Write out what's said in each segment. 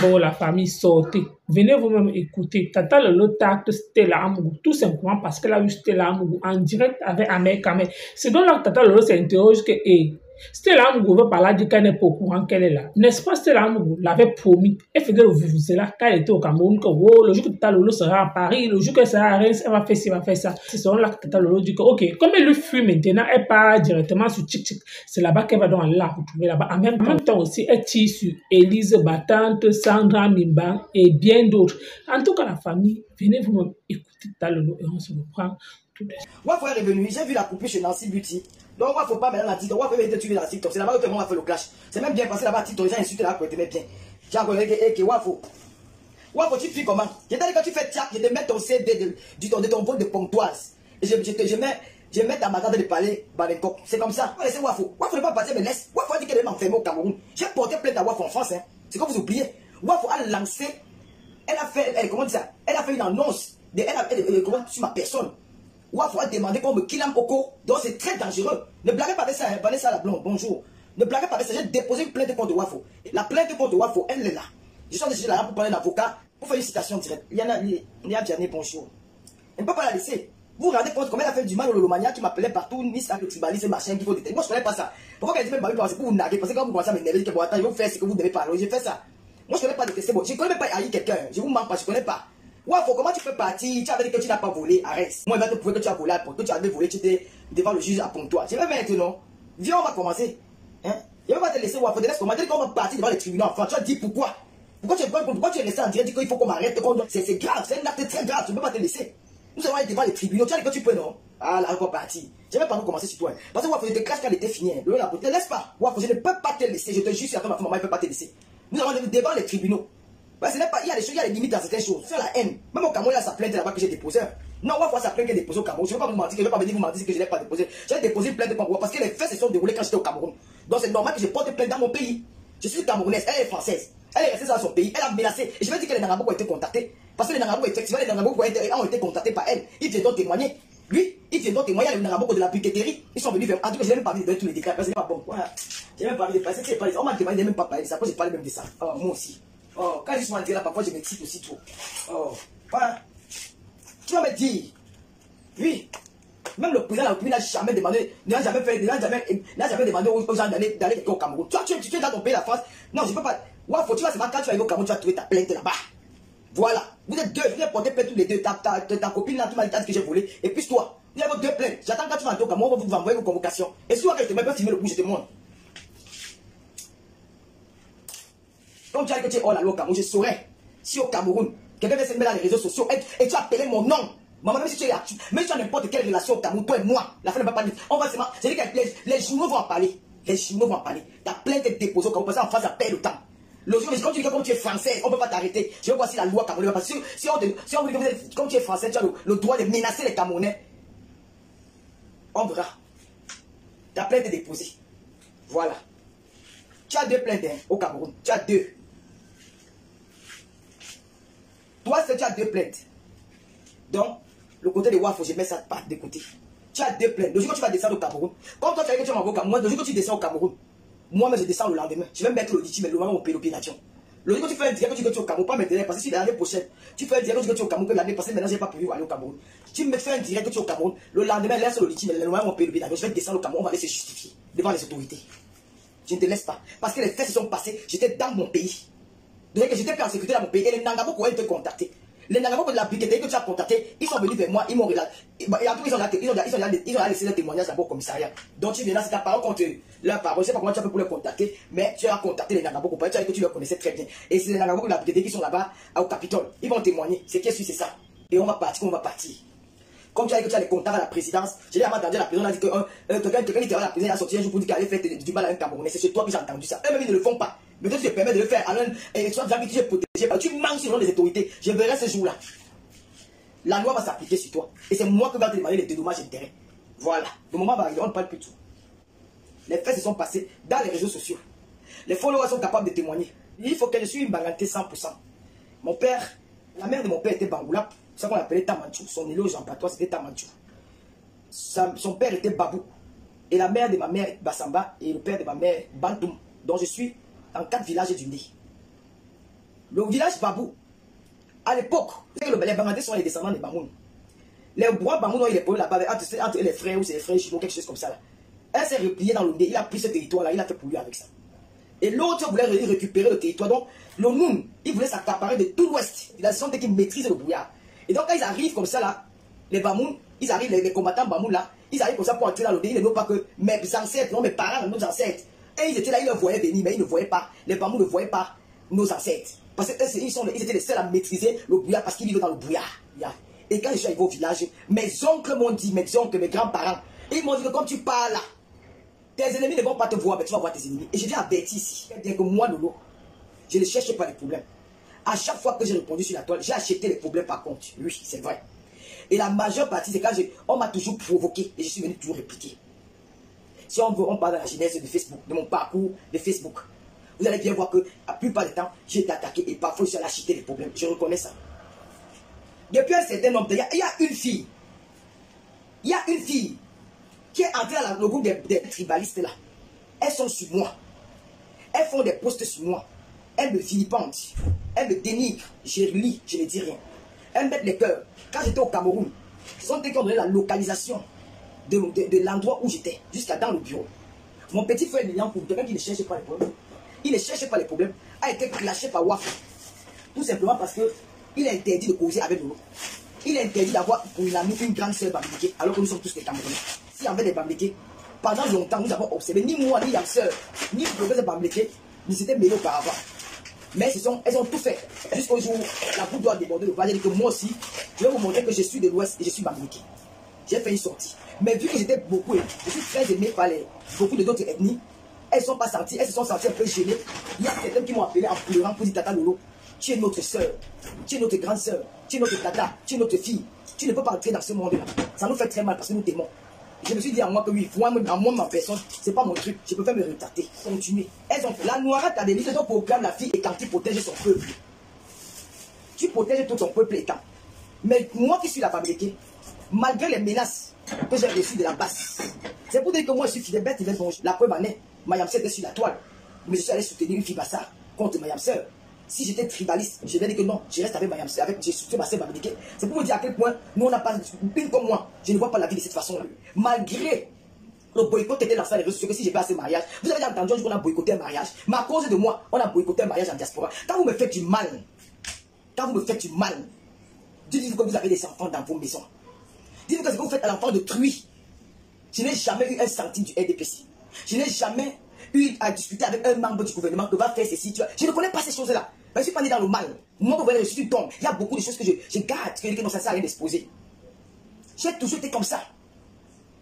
d'abord la famille, sortez. Venez vous-même écouter. Tata Lolo tacte Stella Amougou, tout simplement parce qu'elle a eu Stella Amougou en direct avec Ahmed Kamel. C'est donc là que Tata Lolo s'interroge que, Stella Amougou veut parler du qu'elle n'est pas au courant qu'elle est là. N'est-ce pas, Stella Amougou l'avait promis. Elle faisait le vuvuzela quand elle était au Cameroun, que oh, le jour que Tata Lolo sera à Paris, le jour qu'elle sera à Reims, elle va faire ci, elle va faire ça. C'est selon là que Tata Lolo dit que, ok, comme elle lui fuit maintenant, elle part directement sur TikTok. C'est là-bas qu'elle va donc aller la retrouver là-bas. En même temps aussi, elle tire sur Élise Battante, Sandra Mimba et bien d'autres. En tout cas, la famille, venez vous-même écouter Tata Lolo et on se reprend tout de suite. Wafo est revenu, j'ai vu la coupure chez Nancy Beauty. Donc, Wafo pas maintenant la TikTok. Wafo est tué dans la TikTok. C'est là-bas que tout le monde a fait le clash. C'est même bien passé là-bas TikTok. Les gens insultent là pour être bien. J'ai encore dit que Wafo. Wafo, tu fais comment? Je t'ai dit que tu fais tiap, je te mets ton CD de ton vol de pontoise. Et je mets ta matin de parler Balenkok. C'est comme ça. Laissez Wafo. Wafo ne va pas partir, mais laisse. Wafo a dit qu'elle est enfermée au Cameroun. J'ai porté plainte à Wafo en France. Hein. C'est comme vous oubliez. Wafo a lancé. Elle a fait. Comment dire ça? Elle a fait une annonce sur ma personne. Wafo a demandé qu'on me kill en Oko. Donc c'est très dangereux. Ne blaguez pas avec ça, hein. Vanessa la blonde, bonjour. Ne blaguez pas avec ça. J'ai déposé une plainte contre Wafo. La plainte contre Wafo, elle est là. Je suis là pour parler d'avocat, pour faire une citation directe. Il y a Diane, bonjour. Elle ne peut pas la laisser. Vous vous rendez compte comment elle a fait du mal au Lolomania qui m'appelait partout, Nice, le tribalisme, machin, qu'il faut détester. Moi je ne connais pas ça. Pourquoi elle dit même pas, c'est pour vous naguer? Parce que quand vous commencez à m'énerver, que bon, attends, je vais vous faire ce que vous devez pas. Alors j'ai fait ça. Moi je ne connais pas détester. Bon, je ne connais même pas haïr quelqu'un. Je vous mens pas, je ne connais pas. Wafo, comment tu peux partir? Tu avais dit que tu n'as pas volé, arrête. Moi, il va te prouver que tu as volé à Ponto, tu avais volé, tu étais devant le juge à Pontoise. Je vais maintenant. Viens, on va commencer. Hein? Je ne vais pas te laisser, Wafo, te laisse commenter qu'on va partir devant les tribunaux en France. Tu vas dire pourquoi? Pourquoi tu es laissé en direct, dire qu'il faut qu'on m'arrête? C'est grave, c'est un acte très grave, tu ne peux pas te laisser. Nous allons aller devant les tribunaux, tu as dit que tu peux, non? Ah, là, on va partir. Je ne vais pas nous commencer sur toi. Parce que Wafo, je te crache quand elle était finie. Ne te laisse pas. Wafo, je ne peux pas te laisser. Je te jure, sur ma maman, je ne peut pas te laisser. Nous allons aller devant les tribunaux. Parce que il y a des choses, il y a des limites dans certaines choses. C'est la haine. Même au Cameroun, il y a sa plainte là-bas que j'ai déposée. Non, on va voir sa plainte que j'ai déposée au Cameroun. Je ne vais pas vous mentir, je ne vais pas venir vous mentir que je ne l'ai pas déposée. J'ai déposé une plainte contre moi parce que les faits se sont déroulés quand j'étais au Cameroun. Donc c'est normal que je porte plainte dans mon pays. Je suis camerounaise, elle est française. Elle est restée dans son pays, elle a menacé. Et je vais dire que les Nangaboko ont été contactés. Parce que les Nangaboko, effectivement, les Nangaboko ont été contactés par elle. Ils viennent donc témoigner. Lui, il vient donc témoigner, les Nangaboko de la briqueterie. Ils sont venus faire. En tout cas, je n'ai même pas envie de donner tous les détails parce que c'est pas bon. Voilà. Je n'ai même pas envie de passer. On m'a demandé de même pas parler de ça. Parce que j'ai parlé même de ça. Oh, moi aussi. Oh, quand je suis en direct là, parfois je me cite aussi trop. Oh, voilà. Tu vas me dire, oui, même le président de la République n'a jamais demandé, n'a jamais demandé aux gens d'aller au Cameroun. Tu es dans ton pays, la France. Non, je ne peux pas. Wafo, tu vas seulement quand tu vas aller au Cameroun, tu vas trouver ta plainte là-bas. Voilà. Vous êtes deux, vous avez porté plainte tous les deux. Ta copine là, tu m'as dit que j'ai volé. Et puis toi, vous avez deux plaintes. J'attends quand tu vas aller au Cameroun, on va vous envoyer vos convocations. Et si tu vois que je te mets pas filmer le coup, je te montre. Comme tu as dit que tu es hors la loi au Cameroun, je saurais. Si au Cameroun, quelqu'un vient se mettre dans les réseaux sociaux et tu as appelé mon nom. Maman, même si tu es là, même si tu as n'importe quelle relation au Cameroun, toi et moi, la fin ne va pas dire. On va seulement. C'est dit que les journaux vont en parler. Les journaux vont en parler. Ta plainte est déposée au Cameroun parce qu'en France, ça perd le temps. Le jour, quand tu dis que comme tu es français, on ne peut pas t'arrêter. Je veux voir si la loi camerounaise. Parce que si on dit que comme tu es français, tu as le droit de menacer les Camerounais. On verra. Ta plainte est déposée. Voilà. Tu as deux plaintes hein, au Cameroun. Tu as deux. Toi, tu as deux plaintes. Donc, le côté de Wafo, je mets ça de côté. Tu as deux plaintes. Le jour que tu vas descendre au Cameroun, comme toi, tu as dit que tu vas au Cameroun, le jour que tu descends au Cameroun, moi-même, je descends le lendemain. Je vais mettre le litige, mais le lendemain, on paye le pied d'action. Le jour que tu fais un direct que tu dis que tu es au Cameroun, pas maintenant, parce que si l'année prochaine, tu fais un direct que tu dis que tu es au Cameroun, que l'année passée, maintenant, je n'ai pas prévu aller au Cameroun. Tu me fais un direct que tu es au Cameroun, le lendemain, laisse le litige, mais le lendemain, on paye le pied d'action. Je vais descendre au Cameroun, on va aller se justifier devant les autorités. Je ne te laisse pas. Parce que les faits se sont passés, j'étais dans mon pays. Donc, j'étais plus en sécurité dans mon pays et les Nangaboko ont été contactés. Les Nangaboko de la briqueterie que tu as contacté, ils sont venus vers moi, ils m'ont relaté. Et après, ils ont laissé un témoignage d'abord au commissariat. Donc tu viens là, c'est ta parole contre leur parole. Je ne sais pas comment tu as fait pour les contacter, mais tu as contacté les Nangaboko. Tu as dit que tu les connaissais très bien. Et c'est les Nangaboko de la briqueterie qui sont là-bas au Capitole. Ils vont témoigner. C'est qui est sûr, c'est ça. Et on va partir, Comme tu as dit que tu as les contacts à la présidence, j'ai dit à entendu la présidence, on a dit que quelqu'un qui était à la présidence a sorti un jour pour dire qu'il allait faire du mal à un Camerounais. C'est chez toi que j'ai entendu ça. Eux-mêmes, ils ne le font pas. Mais toi, tu te permets de le faire. Alors, soit gens qui te protégé. Tu manques sur le nom des autorités. Je verrai ce jour-là. La loi va s'appliquer sur toi. Et c'est moi qui vais te demander les dédommages d'intérêt. Voilà. Le moment va arriver, on ne parle plus de tout. Les faits se sont passés dans les réseaux sociaux. Les followers sont capables de témoigner. Il faut que je suis une bangantée 100%. Mon père, la mère de mon père était Bangoula. C'est ce qu'on appelait Tamanchou. Son éloge en patois, c'était Tamanchou. Son père était Babou. Et la mère de ma mère, Bassamba. Et le père de ma mère, Bantoum. Donc je suis en 4 villages du nez. Le village Babou, à l'époque, les Bangladais sont les descendants des Bamoun. Les bois Bamoun ont eu les problèmes là-bas entre les frères ou ses frères jumeaux, quelque chose comme ça. Là. Elle s'est repliée dans le nez, il a pris ce territoire-là, il a fait polluer avec ça. Et l'autre voulait récupérer le territoire. Donc, le Noun, il voulait s'accaparer de tout l'ouest. Il a senti qu'il maîtrise le brouillard. Et donc, quand ils arrivent comme ça, là, les Bamoun, ils arrivent, les combattants Bamoun, là, ils arrivent comme ça pour entrer dans le pays. Ils ne voient pas que mes ancêtres, non, mes parents, nos ancêtres. Et ils étaient là, ils le voyaient venir, mais ils ne voyaient pas. Les Bamoun ne voyaient pas nos ancêtres. Parce qu'ils étaient les seuls à maîtriser le brouillard parce qu'ils vivaient dans le brouillard. Et quand je suis arrivé au village, mes oncles m'ont dit, mes oncles, mes grands-parents, ils m'ont dit que comme tu parles là, tes ennemis ne vont pas te voir, mais tu vas voir tes ennemis. Et j'ai dit averti ici, bien que moi, Lolo, je ne cherche pas les problèmes. À chaque fois que j'ai répondu sur la toile, j'ai acheté les problèmes par contre. Oui, c'est vrai. Et la majeure partie, c'est quand on m'a toujours provoqué et je suis venu toujours répliquer. Si on veut, on parle de la genèse de Facebook, de mon parcours de Facebook. Vous allez bien voir que la plupart du temps, j'ai été attaqué et parfois je suis allé acheter les problèmes. Je reconnais ça. Depuis un certain nombre de temps, il y a une fille. Il y a une fille qui est entrée dans le groupe des tribalistes là. Elles sont sur moi. Elles font des posts sur moi. Elles me vilipentent. Elles me dénigrent. Je lis, je ne dis rien. Elles me mettent les cœurs. Quand j'étais au Cameroun, ce sont eux qui ont donné la localisation de l'endroit où j'étais, jusqu'à dans le bureau. Mon petit frère Lilian, pour quelqu'un qui ne cherche pas les problèmes, il ne cherche pas les problèmes, a été clashé par Waf. Tout simplement parce qu'il est interdit de causer avec nous. Il est interdit d'avoir pour une amie une grande sœur bambliquée, alors que nous sommes tous des Camerounais. S'il y avait des bambliqués, pendant longtemps, nous avons observé, ni moi, ni Yamseur, ni le professeur bambliqué, ne s'étaient mêlés auparavant. Mais elles ont tout fait. Jusqu'au jour où la boue doit déborder le valet, que moi aussi, je vais vous montrer que je suis de l'Ouest et je suis bambliqué. J'ai fait une sortie. Mais vu que j'étais beaucoup, je suis très aimé par beaucoup d'autres ethnies, elles ne sont pas senties, elles se sont senties un peu gênées. Il y a certains qui m'ont appelé en pleurant pour dire Tata Lolo, tu es notre soeur, tu es notre grande soeur, tu es notre tata, tu es notre fille. Tu ne peux pas entrer dans ce monde-là. Ça nous fait très mal parce que nous t'aimons. Je me suis dit à moi que oui, moi, ma personne, c'est pas mon truc. Je peux faire me retarder, continuer. Elles ont fait. La noirate a des listes pour proclame la fille et quand tu protèges son peuple. Tu protèges tout ton peuple et quand. Mais moi qui suis la fabriquée, malgré les menaces que j'ai reçues de la base, c'est pour dire que moi je suis fidèle, bête, bonjour. La preuve en est, Mayamseur était sur la toile. Mais je suis allé soutenir une fille Bassa contre Mayamseur. Si j'étais tribaliste, je vais dire que non, je reste avec Mayamseur, j'ai soutenu ma sœur Babédiké. C'est pour vous dire à quel point nous on n'a pas une comme moi. Je ne vois pas la vie de cette façon-là. Malgré le boycott qui était lancé dans les réseaux sociaux, que si j'ai pas assez mariage, vous avez entendu un jour qu'on a boycotté un mariage. Mais à cause de moi, on a boycotté un mariage en diaspora. Quand vous me faites du mal, dites-vous que vous avez des enfants dans vos maisons. Dites-vous que ce que vous faites à l'enfant de Truy. Je n'ai jamais eu un centime du RDPC. Je n'ai jamais eu à discuter avec un membre du gouvernement que va faire ceci. Je ne connais pas ces choses-là. Je ne suis pas né dans le mal. Moi, vous voyez, je suis une tombe. Il y a beaucoup de choses que je garde, que non, ça ne sert à rien d'exposer. J'ai toujours été comme ça.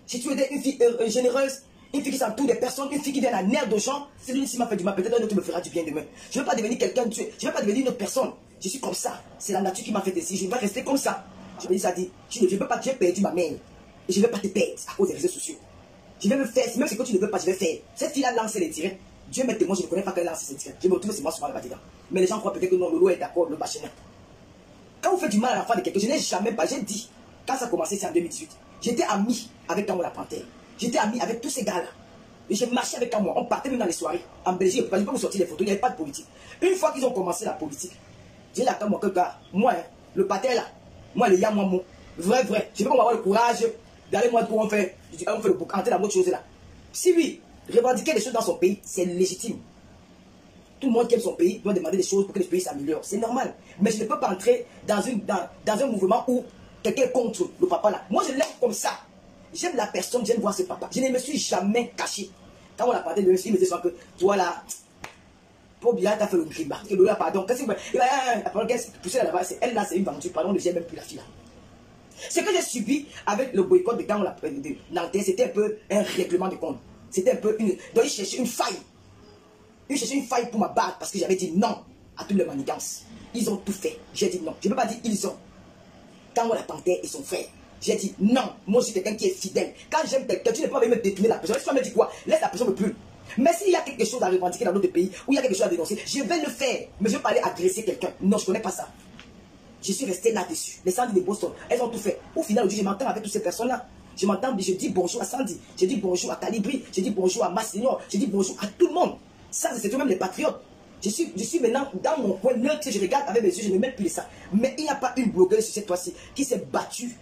J'ai toujours été une fille généreuse, une fille qui s'entoure des personnes, une fille qui vient à nerf de gens. Si l'une m'a fait du mal, peut-être un autre me fera du bien demain. Je ne veux pas devenir quelqu'un de tué. Je ne veux pas devenir une autre personne. Je suis comme ça. C'est la nature qui m'a fait ainsi. Je vais rester comme ça. Je me dis ça dit, je ne veux pas, j'ai perdu ma mère. Et je ne vais pas te perdre à cause des réseaux sociaux. Je vais me faire, même ce que tu ne veux pas, je vais faire. Cette fille-là lance les tirets. Dieu m'est témoin, je ne connais pas qu'elle lance ses tirets. Je me retrouve souvent là-bas dedans. Mais les gens croient peut-être que non, Lolo est d'accord, le machin. Quand vous faites du mal à l'enfant de quelqu'un, je n'ai jamais pas, j'ai dit, quand ça a commencé, c'est en 2018, j'étais ami avec Kamou la Panthère. J'étais ami avec tous ces gars-là. Et j'ai marché avec Kamou. On partait même dans les soirées. En Belgique, je ne peux pas vous sortir les photos, il n'y avait pas de politique. Une fois qu'ils ont commencé la politique, j'ai dit à Kamou que gars, moi, le Panthère là, moi, les gars, moi, vrai, je ne peux pas avoir le courage d'aller moi pour on fait le bouc, entrer dans d'autres choses là. Si oui, revendiquer des choses dans son pays, c'est légitime. Tout le monde qui aime son pays doit demander des choses pour que le pays s'améliore. C'est normal. Mais je ne peux pas entrer dans un mouvement où quelqu'un est contre le papa là. Moi, je l'aime comme ça. J'aime la personne, j'aime voir ce papa. Je ne me suis jamais caché. Quand on a parlé de lui, il me disait que toi là, pour bien, tu as fait le crime. Que là, pardon. Qu'est-ce que poussé là-bas, c'est elle là, c'est une vendue. Pardon, je n'ai même plus la fille là. Ce que j'ai subi avec le boycott de quand on l'a de Nantais, c'était un peu un règlement de compte. C'était un peu une. Donc, ils cherchaient une faille. Ils cherchaient une faille pour ma barre parce que j'avais dit non à toutes les manigances. Ils ont tout fait. J'ai dit non. Je ne peux pas dire ils ont. Quand on l'a tenté et son frère, j'ai dit non. Moi, je suis quelqu'un qui est fidèle. Quand j'aime quelqu'un, tu ne peux pas me détourner la personne. Laisse-moi me dire quoi? Laisse la personne me plus. Mais s'il y a quelque chose à revendiquer dans notre pays, ou il y a quelque chose à dénoncer, je vais le faire. Mais je ne vais pas aller agresser quelqu'un. Non, je ne connais pas ça. Je suis resté là-dessus. Les Sandy de Boston, elles ont tout fait. Au final, je m'entends avec toutes ces personnes-là. Je m'entends, je dis bonjour à Sandy, je dis bonjour à Calibri, je dis bonjour à Massignon, je dis bonjour à tout le monde. Ça, c'est tout même les patriotes. Je suis maintenant dans mon coin neutre, je regarde avec mes yeux, je ne mets plus ça. Mais il n'y a pas une blogueuse sur cette fois-ci qui s'est battue,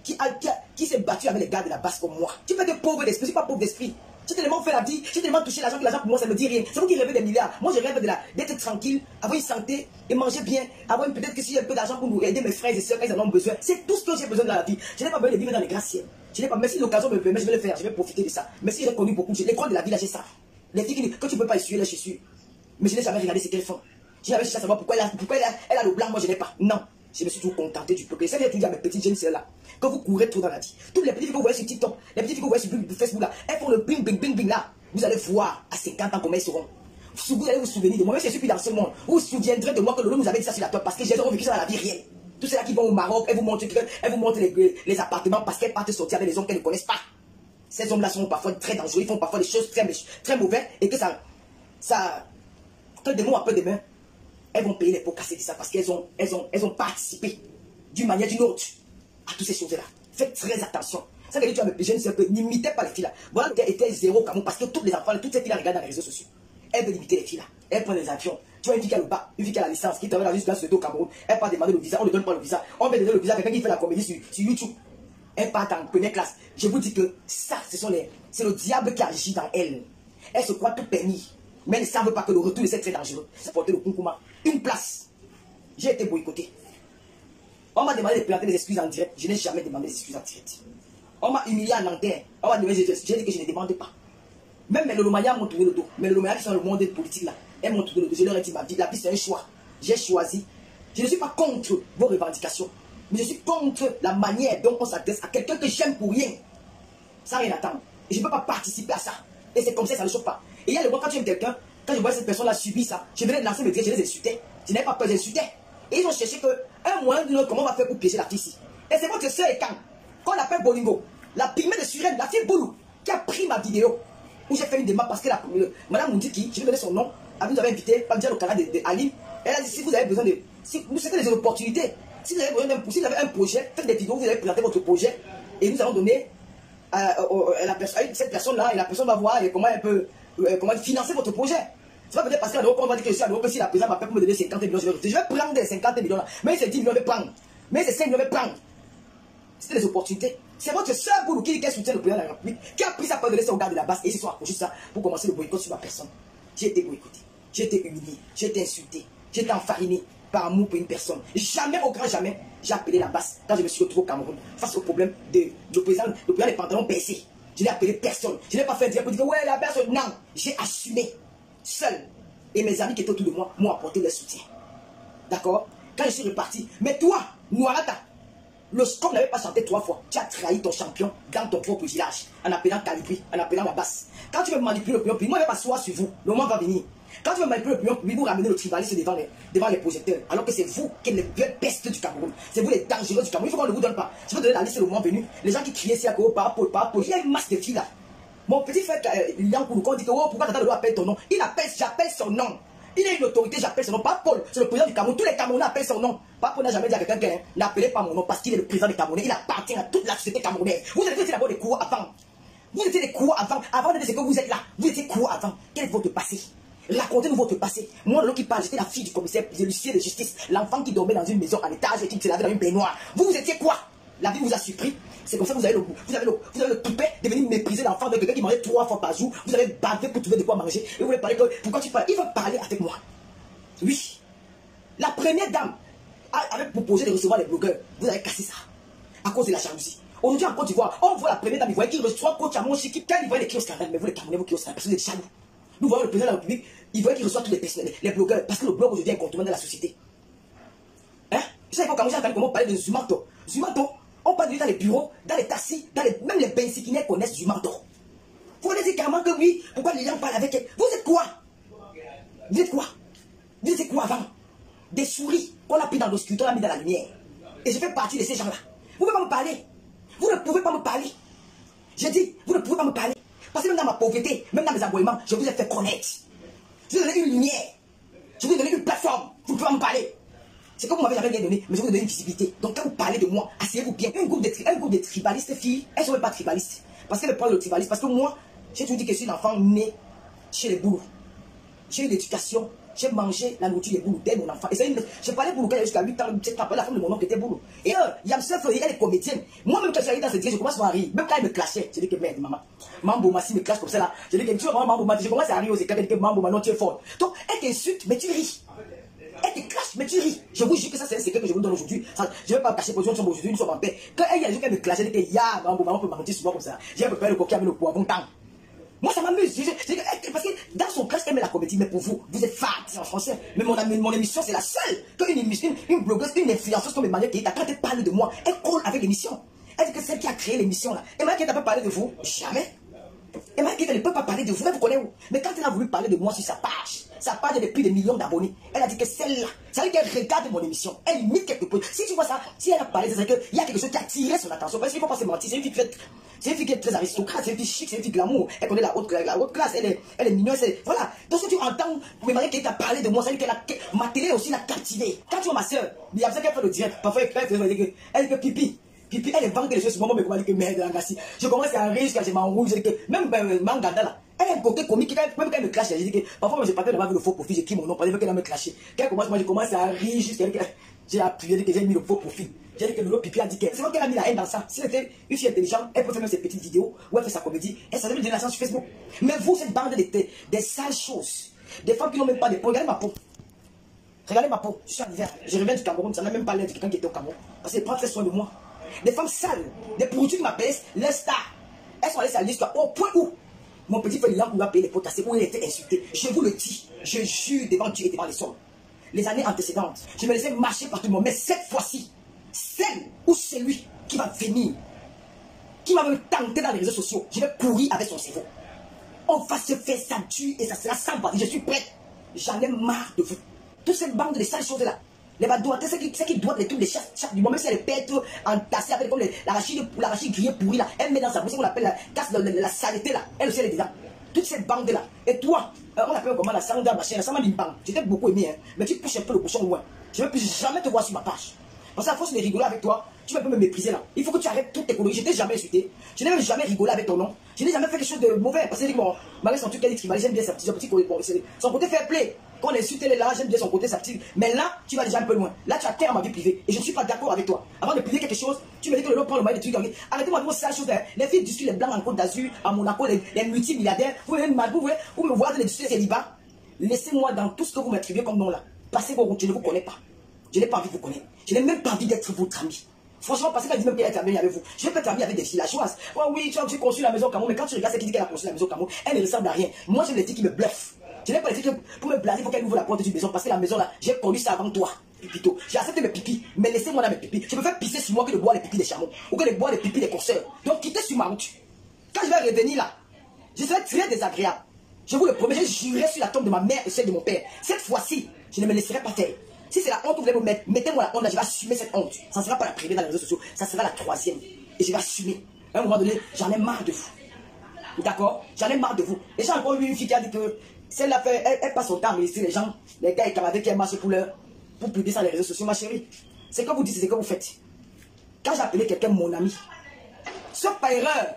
qui s'est battue avec les gars de la base comme moi. Tu peux être pauvre d'esprit, je ne suis pas pauvre d'esprit. J'ai tellement fait la vie, j'ai tellement touché l'argent que l'argent pour moi ça ne me dit rien. C'est vous qui rêvez des milliards. Moi je rêve d'être tranquille, avoir une santé et manger bien, avoir peut-être que si j'ai un peu d'argent pour nous aider mes frères et sœurs quand ils en ont besoin. C'est tout ce que j'ai besoin dans la vie. Je n'ai pas besoin de vivre dans les gratte-ciels. Je n'ai pas, mais si l'occasion me permet, je vais le faire, je vais profiter de ça. Mais si j'ai connu beaucoup, l'école de la vie là, j'ai ça. Les filles que tu ne peux pas essuyer les chaussures. Mais je n'ai jamais regardé ce qu'elles font. Je n'avais cherché à savoir pourquoi elle a le blanc, moi je n'ai pas. Non. Je me suis toujours contenté du peuple. C'est que j'ai tout dit à mes petites jeunes sœurs là. Que vous courez trop dans la vie. Toutes les petites filles que vous voyez sur TikTok, les petites filles que vous voyez sur Facebook là, elles font le bing bing bing bing là. Vous allez voir à 50 ans comment elles seront. Vous allez vous souvenir de moi. Même si je suis plus dans ce monde, vous vous souviendrez de moi que Lolo nous avait dit ça sur la table parce que j'ai vécu ça dans la vie réelle. Tous ceux-là qui vont au Maroc, elles vous montrent les appartements parce qu'elles partent sortir avec les hommes qu'elles ne connaissent pas. Ces hommes-là sont parfois très dangereux, ils font parfois des choses très mauvaises et que que de mots après demain, elles vont payer les pots cassés de ça parce qu'elles ont participé d'une manière ou d'une autre à toutes ces choses-là. Faites très attention. Ça veut dire que tu as mes jeunes sœurs, n'imitez pas les filles là. Voilà, était zéro Cameroun parce que toutes les enfants, toutes ces filles là regardent dans les réseaux sociaux. Elles veulent imiter les filles là. Elles prennent les avions. Tu vois une fille qui a le bac, une fille qui a la licence, qui travaille juste dans ce au Cameroun. Elle part demander le visa, on ne donne pas le visa. On va donner le visa à quelqu'un qui fait la comédie sur YouTube. Elle part en première classe. Je vous dis que ça, c'est le diable qui agit dans elle. Elles se croient tout permis. Mais elles ne savent pas que le retour de c'est très dangereux. C'est porter le concours. Une place. J'ai été boycotté. On m'a demandé de présenter des excuses en direct. Je n'ai jamais demandé des excuses en direct. On m'a humilié en antenne. On m'a demandé des excuses. J'ai dit que je ne demande pas. Même les Lolomaya m'ont tourné le dos. Mais les Lolomaya qui sont dans le monde politique là, elles m'ont tourné le dos. Je leur ai dit ma vie, la vie c'est un choix. J'ai choisi. Je ne suis pas contre vos revendications. Mais je suis contre la manière dont on s'adresse à quelqu'un que j'aime pour rien. Sans rien attendre. Et je ne peux pas participer à ça. Et c'est comme ça, ça ne choque pas. Et il y a le moment quand tu aimes quelqu'un, quand je vois cette personne-là subir ça, je venais de lancer mes pieds, je les insultais. Je n'avais pas peur, j'insultais. Et ils ont cherché un moyen ou autre, comment on va faire pour piéger la fille ici. Et c'est votre soeur Ekan, qu'on appelle Bolingo, la pygmée de Surène, la fille Boulou, qui a pris ma vidéo. Où j'ai fait une demande parce que Madame Moundiki, je lui ai donné son nom, elle nous avait invité, pas me dire au canal d'Aline. Elle a dit si vous avez besoin de. Si vous savez des opportunités, si vous avez besoin d'un si vous avez un projet, faites des vidéos, vous allez présenter votre projet et nous allons donner à cette personne-là et la personne va voir comment elle peut financer votre projet. C'est pas peut-être parce qu'à l'Europe, on va dire que je suis à l'Europe, si la présidente m'appelle pour me donner 50 millions, je vais prendre des 50 millions là. Mais c'est 10 millions, je vais prendre. Mais c'est 5 millions, je vais prendre. C'était des opportunités. C'est votre soeur Boulou qui soutient le président de la République, qui a pris ça pour donner ça au gars de la base et ils se sont accrochés ça pour commencer le boycott sur ma personne. J'ai été boycotté, j'ai été humilié, j'ai été insulté, j'ai été enfariné par amour pour une personne. Jamais, au grand jamais, j'ai appelé la base quand je me suis retrouvé au Cameroun face au problème de le président des pantalons baissés. Je n'ai appelé personne. Je n'ai pas fait un direct pour dire que ouais, la personne. Non, j'ai assumé seul. Et mes amis qui étaient autour de moi m'ont apporté leur soutien. D'accord? Quand je suis reparti, mais toi, Noirata, le score n'avait pas chanté 3 fois. Tu as trahi ton champion dans ton propre village en appelant Calibri, en appelant la basse. Quand tu veux manipuler l'opinion publique, moi je vais m'asseoir sur vous. Le moment va venir. Quand tu veux manipuler l'opinion publique, vous ramenez le tribalisme devant les projecteurs. Alors que c'est vous qui êtes les vraies pestes du Cameroun. C'est vous les dangereux du Cameroun. Il faut qu'on ne vous donne pas. Je vais donner la liste le moment venu. Les gens qui criaient si à Koro, par Paul. Il y a une masse de filles là. Mon petit frère Yankoulou, quand on dit que oh, pourquoi Tata Lolo appelle ton nom? J'appelle son nom. Il a une autorité, j'appelle son nom. Pas Paul, c'est le président du Cameroun. Tous les Camerounais appellent son nom. Pas Paul n'a jamais dit à quelqu'un n'appelez pas mon nom parce qu'il est le président du Cameroun. Il appartient à toute la société camerounaise. Vous avez été d'abord des cours avant. Vous étiez des cours avant. Avant de dire que vous êtes là, vous étiez cours avant. Quel est votre passé? Racontez-nous votre passé. Moi, l'autre qui parle, j'étais la fille du commissaire, de l'huissier de justice, l'enfant qui dormait dans une maison à l'étage et qui se lavait dans une baignoire. Vous étiez quoi? La vie vous a surpris. C'est comme ça que vous avez le toupet de venir mépriser l'enfant de quelqu'un qui mangeait 3 fois par jour. Vous avez bavé pour trouver de quoi manger. Et vous voulez parler que pourquoi tu parles? Il veut parler avec moi. Oui. La première dame avait proposé de recevoir les blogueurs. Vous avez cassé ça. À cause de la jalousie. Aujourd'hui en Côte d'Ivoire, on voit la première dame, il voyait qu'il reçoit coach à mon chic, quand il voyait les kiosques, mais vous les Camerounais, vous kiosques, parce que vous êtes jaloux. Nous voyons le président de la République, il voyait qu'il reçoit tous les personnes, les blogueurs, parce que le blog aujourd'hui est incontournable dans la société. Hein? Je sais qu'au Cameroun, j'ai entendu comment parler de Zumanto. Zumanto, on parle de lui dans les bureaux, dans les taxis, même les bensikinais connaissent Zumanto. Vous voulez dire carrément que oui, pourquoi les gens parlent avec elle? Vous êtes quoi? Vous êtes quoi? Vous étiez quoi avant? Des souris qu'on a pris dans l'obscurité, on a mis dans la lumière. Et je fais partie de ces gens-là. Vous ne pouvez pas me parler. Vous ne pouvez pas me parler. J'ai dit, vous ne pouvez pas me parler. Parce que même dans ma pauvreté, même dans mes aboiements, je vous ai fait connaître. Je vous ai donné une lumière. Je vous ai donné une plateforme. Vous ne pouvez pas me parler. C'est comme vous m'avez jamais rien donné, mais je vous ai donné une visibilité. Donc quand vous parlez de moi, asseyez-vous bien. Un groupe de tribalistes filles, elles ne sont même pas tribalistes. Parce qu'elles prennent le tribalisme. Parce que moi, j'ai toujours dit que je suis un enfant né chez les Boulous. J'ai eu l'éducation j'ai mangé la nourriture des boulous dès mon enfant. Et j'ai parlé boulou quand jusqu'à 8 ans, 7 ans, la femme de mon oncle était boulou. Et Yamsef, elle est comédienne. Moi-même, quand je suis arrivé dans cette je commence à rire. Même quand elle me clashait, je dis que merde, maman. Mambo Massi me clash comme ça là. Je dis que tu vois, Mambo Massi, je commence à rire aux éclats. Je dis que Mambo Massi, non, tu es fort. Donc, elle t'insulte, mais tu ris. Elle te clash, mais tu ris. Je vous jure que ça, c'est un secret que je vous donne aujourd'hui. Je ne vais pas cacher position, nous sommes aujourd'hui, nous sommes en paix. Quand il y a des gens qui me clashent, je dis que ya, Mambo Massi, on peut mentir souvent comme ça. J'ai un peu peur le coquille avec le poivron temps. Moi, ça m'amuse. Parce que dans son clash, elle met la comédie. Mais pour vous, vous êtes fat en français. Mais mon émission, c'est la seule. Quand une blogueuse, une influenceuse comme Emmanuel Keita, quand elle parle de moi, elle colle avec l'émission. Elle dit que c'est celle qui a créé l'émission là. Emmanuel Keita peut parler de vous? Jamais. Emmanuel Keita ne peut pas parler de vous. Elle vous connaît où? Mais quand elle a voulu parler de moi sur sa page de plus de millions d'abonnés, elle a dit que celle-là, ça veut dire qu'elle regarde mon émission. Elle imite quelque chose. Si tu vois ça, si elle a parlé, c'est qu'il y a quelque chose qui a attiré son attention. Parce qu'il ne faut pas se mentir. C'est une fille qui est très aristocrate, c'est une fille chic, c'est une fille glamour. Elle connaît la haute classe, elle est mignonne. Voilà. Donc si tu entends Emmanuel Keita parler de moi, ça veut dire que ma télé aussi l'a captivée. Quand tu vois ma soeur, il y a ça qu'elle fait le direct. Parfois, elle dit que pipi. Pipi, elle invente des choses sur moi, mais comment dire que merde, je commence à rire jusqu'à je m'enrouille. Je dis que même Manganda là, elle est un côté comique, même quand elle me clash, je dis que parfois je partais d'avoir vu le faux profil, j'écris mon nom, parce qu'elle va me clasher. Quand elle commence, moi je commence à rire jusqu'à que j'ai appuyé, que j'ai mis le faux profil. J'ai dit que le Pipi a dit que c'est vrai qu'elle a mis la haine dans ça. Si c'était une fille intelligente, elle peut faire même ses petites vidéos, ou elle fait sa comédie, elle s'en donne une génération sur Facebook. Mais vous, cette bande des sales choses, des femmes qui n'ont même pas de peau, regardez ma peau. Regardez ma peau, je suis en hiver, je reviens du Cameroun, ça n'a même pas l'air de quelqu'un qui était au Cameroun. Parce qu'elle prend très soin de moi. Des femmes sales, des pourritures qui m'appellent les stars. Elles sont allées sur l'histoire au point où mon petit frère Lilan a payé les potassés, où il était insulté. Je vous le dis, je jure devant Dieu et devant les hommes. Les années antécédentes, je me laissais marcher par tout le monde. Mais cette fois-ci, celle ou celui qui va venir, qui va me tenter dans les réseaux sociaux, je vais courir avec son cerveau. On va se faire ça tue et ça sera sans bâtir. Je suis prête. J'en ai marre de vous. Toutes ces bandes de sales choses-là. Les badoités, c'est qui doivent les trucs de chaque du moment, même si elle pète entassée avec comme l'arachide grillé pourri là, elle met dans sa bouche, on l'appelle la tasse de la saleté là, elle aussi elle est dedans. Toutes ces bandes là. Et toi, on appelle comment la Sandra machin, la Sandra Bimbang. J'étais beaucoup aimé, hein, mais tu pousses un peu le bouchon loin. Je ne veux plus jamais te voir sur ma page. Parce qu'à force de rigoler avec toi, tu vas un peu me mépriser là. Il faut que tu arrêtes toute tes conneries. Je t'ai jamais insulté. Je n'ai même jamais rigolé avec ton nom. Je n'ai jamais fait quelque chose de mauvais. Parce que bon, malgré son truc, elle dit j'aime bien sa petite côté. Bon, son côté fair play. Quand on insulte, elle est là, j'aime bien son côté, sa petite. Mais là, tu vas déjà un peu loin. Là, tu as terre à ma vie privée. Et je ne suis pas d'accord avec toi. Avant de publier quelque chose, tu me dis que le lot prend le moyen de trucs. Arrêtez-moi de vos sales choses. Les filles discutent les blancs en Côte d'Azur, à Monaco, les multimilliardaires. Vous me voyez les discuter célibats. Laissez-moi dans tout ce que vous m'attribuez comme nom là. Passez vos routes, je ne vous connais pas. Je n'ai pas envie de vous connaître. Je n'ai même pas envie d'être votre ami. Franchement, parce qu'elle dit même qu'elle est amie avec vous. Je vais pas être amie avec des villageoises. Oh oui, tu as construit la maison au Cameroun, mais quand tu regardes celle qui dit qu'elle a construit la maison au Cameroun, elle ne ressemble à rien. Moi, j'ai les filles qui me bluffent. Je n'ai pas les filles pour me blaser, il faut qu'elle ouvre la porte d'une maison. Parce que la maison là, j'ai connu ça avant toi, Pipito. J'ai accepté mes pipis, mais laissez-moi dans mes pipis. Je me fais pisser sur moi que de boire les pipis des chameaux, ou que de boire les pipis des consoeurs. Donc quittez sur ma route. Quand je vais revenir là, je serai très désagréable. Je vous le promets, je jurerai sur la tombe de ma mère et celle de mon père. Cette fois-ci, je ne me laisserai pas faire. Si c'est la honte que vous voulez me mettre, mettez-moi la honte là, je vais assumer cette honte. Ça ne sera pas la privée dans les réseaux sociaux, ça sera la troisième. Et je vais assumer. À un moment donné, j'en ai marre de vous. D'accord? J'en ai marre de vous. Et j'ai encore eu une fille qui a dit que celle-là, elle passe son temps à ministrer les gens, les gars et camarades qui marchent pour publier ça dans les réseaux sociaux, ma chérie. C'est que vous dites, c'est que vous faites. Quand j'ai appelé quelqu'un mon ami, c'est pas erreur,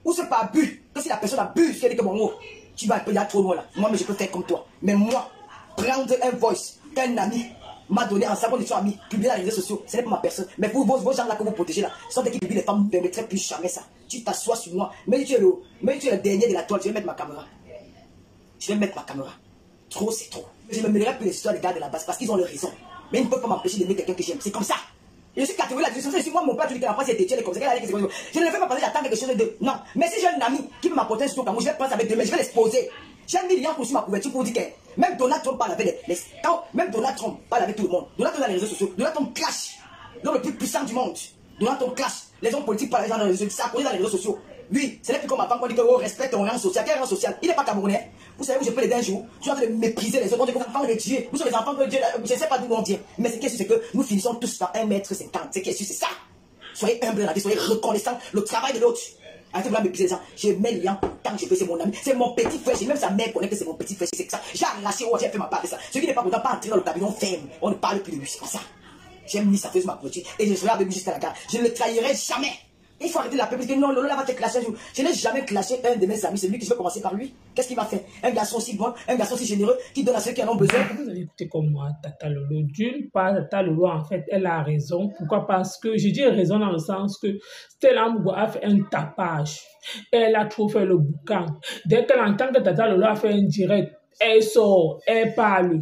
ou c'est pas abus, que si la personne abuse, elle dit que bon, oh, tu vas appeler là trop loin là. Moi, mais je peux faire comme toi. Mais moi, prendre un voice qu'un ami m'a donné en savant que tu as mis, publier dans les réseaux sociaux, ce n'est pas ma personne. Mais pour vos gens là que vous protégez là, sont des qui publient les femmes, ne permettraient plus jamais ça. Tu t'assois sur moi, mais tu es le dernier de la toile, je vais mettre ma caméra. Je vais mettre ma caméra. Trop, c'est trop. Je me mêlerai plus les histoires des gars de la base parce qu'ils ont leur raison. Mais ils ne peuvent pas m'empêcher d'aimer quelqu'un que j'aime. C'est comme ça. Je suis catégorie la discussion. Si moi, mon père, tu dis que la France est têtue, comme ça. Je ne le fais pas parce que j'attends quelque chose de. Non. Mais si j'ai un ami qui peut m'apporter un stock, moi, je vais prendre avec deux mains, je vais l'exposer. J'ai mis liens sur ma couverture pour dire que même Donald Trump parle avec même Donald Trump parle avec tout le monde. Donald Trump dans les réseaux sociaux. Donald Trump clash. L'homme le plus puissant du monde. Donald Trump clash. Les hommes politiques parlent dans les réseaux sociaux. Ça connaît dans les réseaux sociaux. Oui, ce n'est plus comme avant qu'on dit que oh, respecte ton rang social. Quel rang social? Il n'est pas camerounais. Vous savez où je peux l'aider un jour? Tu es en train de mépriser les autres. On dit que vous êtes enfants de Dieu. Vous sommes les enfants de Dieu. Je ne sais pas d'où on vient. Mais ce qui est sûr, c'est que nous finissons tous par 1,50 m. Ce qui est sûr, c'est ça. Soyez humbles dans la vie, soyez reconnaissants. Le travail de l'autre. Arrêtez de me mépriser les gens. Je mets le lien tant que je fais, c'est mon ami. C'est mon petit frère. Même sa mère connaît que c'est mon petit frère. C'est ça. J'ai arraché, j'ai fait ma part de ça. Ce qui n'est pas content, pas entrer dans le cabinet, on ferme. On ne parle plus de lui. C'est comme ça. J'ai mis sa feuille sur ma clôture et je serai avec lui jusqu'à la gare. Je ne le trahirai jamais. Il faut arrêter la peur. Parce que non, Lolo là va te clasher un jour. Je n'ai jamais clashé un de mes amis. C'est lui qui veut commencer par lui. Qu'est-ce qu'il m'a fait? Un garçon si bon, un garçon si généreux, qui donne à ceux qui en ont besoin. Vous avez écouté comme moi, Tata Lolo. D'une part, Tata Lolo, en fait, elle a raison. Pourquoi? Parce que je dis raison dans le sens que Stella Amougou a fait un tapage. Elle a trop fait le boucan. Dès qu'elle entend que Tata Lolo a fait un direct, elle sort, elle parle.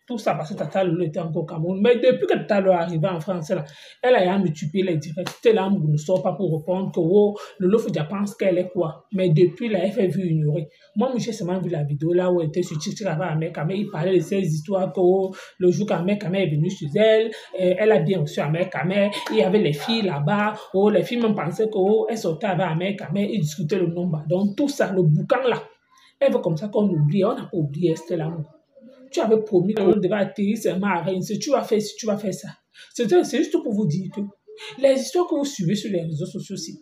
Tout ça parce que Tata Lolo était encore au Cameroun. Mais depuis que Tata Lolo est arrivée en France, là, elle a multiplié les directs. Stella Amougou ne sort pas pour répondre que oh, Lolo Foudia pense qu'elle est quoi. Mais depuis, là, elle fait vu ignorer. Moi, j'ai seulement vu la vidéo là où elle était sur TikTok avec Ahmed Kamel. Il parlait de ces histoires que oh, le jour qu'Ahmed Kamel est venu chez elle, elle a bien reçu Ahmed Kamel. Il y avait les filles là-bas. Oh, les filles même pensaient que oh, elle sortait avec Ahmed Kamel. Ils discutaient le nombre. Donc, tout ça, le boucan là, elle veut comme ça qu'on oublie. On n'a pas oublié Stella Amougou. Tu avais promis que l'on devait atterrir seulement à Rennes. Si tu vas faire, si tu vas faire ça. C'est juste pour vous dire que les histoires que vous suivez sur les réseaux sociaux, si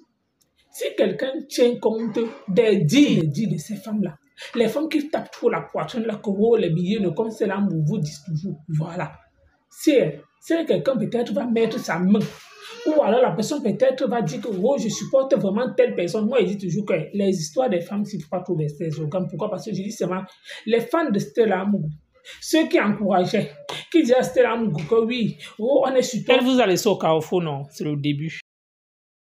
quelqu'un tient compte des dits de ces femmes-là, les femmes qui tapent trop la poitrine, là, que oh, les billets ne comme c'est là, vous disent toujours. Voilà. Si quelqu'un peut-être va mettre sa main, ou alors la personne peut-être va dire que oh, je supporte vraiment telle personne. Moi, je dis toujours que les histoires des femmes, il ne faut pas trouver ces organes. Pourquoi? Parce que je dis seulement les fans de Stella Amougou, ceux qui encourageaient, qui disaient à Stella Amougou que oui, oh, on est super. Elle vous a laissé au carrefour, non? C'est le début.